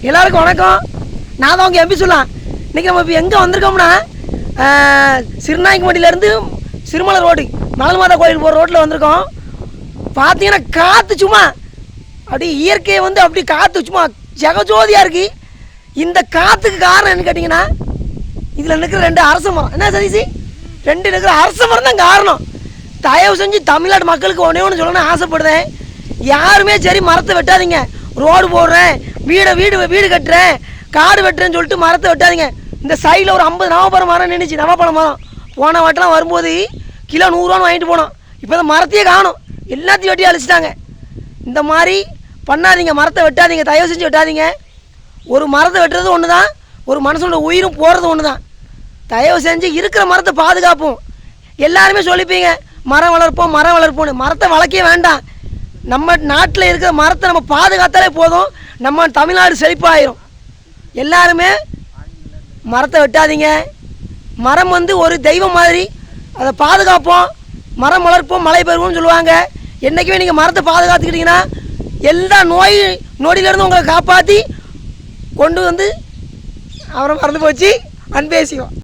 எல்லாருக்கும் வணக்கம். நான் தான் உங்கள் எம்பி சொல்லலாம். இன்றைக்கி நம்ம இப்போ எங்கே வந்திருக்கோம்னா சிறுநாயக்கம்பட்டியிலேருந்து சிறுமலை ரோடு மலர் மாதா கோயில் போகிற ரோட்டில் வந்திருக்கோம். பார்த்தீங்கன்னா காற்று சும்மா அப்படி இயற்கையை வந்து அப்படி காற்று சும்மா ஜெகஜோதியாக இருக்குது. இந்த காற்றுக்கு காரணம் என்னன்னு கேட்டிங்கன்னா இதில் இருக்கிற 2 அரச மரம். என்ன சதீஷ், 2 இருக்கிற அரச மரம் தான் காரணம். தயவு செஞ்சு தமிழ்நாட்டு மக்களுக்கு ஒன்று சொல்லணும்னு ஆசைப்படுறேன். யாருமே சரி மரத்தை வெட்டாதீங்க. ரோடு போடுறேன், வீடு கட்டுறேன், காடு வெட்டுறேன்னு சொல்லிட்டு மரத்தை வெட்டாதீங்க. இந்த சைடில் ஒரு 50 நவப்பழம் மரம் நின்றுச்சு. நவப்பழம் மரம் போன வாட்டெலாம் வரும்போது கிலோ 100 ரூபான்னு வாங்கிட்டு போனோம். இப்போ தான் மரத்தையே காணும், எல்லாத்தையும் வெட்டி அழிச்சிட்டாங்க. இந்த மாதிரி பண்ணாதீங்க, மரத்தை வெட்டாதீங்க, தயவு செஞ்சு வெட்டாதீங்க. ஒரு மரத்தை வெட்டுறது ஒன்று தான், ஒரு மனுஷனோட உயிரும் போகிறது ஒன்று தான். தயவு செஞ்சு இருக்கிற மரத்தை பாதுகாப்போம். எல்லாருமே சொல்லிப்பீங்க மரம் வளர்ப்போம்னு. மரத்தை வளர்க்கவே வேண்டாம். நம்ம நாட்டில் இருக்கிற மரத்தை நம்ம பாதுகாத்தாலே போதும், நம்ம தமிழ்நாடு செழிப்பாயிரும். எல்லாருமே மரத்தை வெட்டாதீங்க. மரம் வந்து ஒரு தெய்வம் மாதிரி, அதை பாதுகாப்போம். மரம் வளர்ப்போம் மழை பெறுவோம்னு சொல்லுவாங்க. என்றைக்குமே நீங்கள் மரத்தை பாதுகாத்துக்கிட்டிங்கன்னா எல்லா நொடியிலேருந்து உங்களை காப்பாற்றி கொண்டு வந்து அவரை மறந்து போச்சு அன்பேசியும்.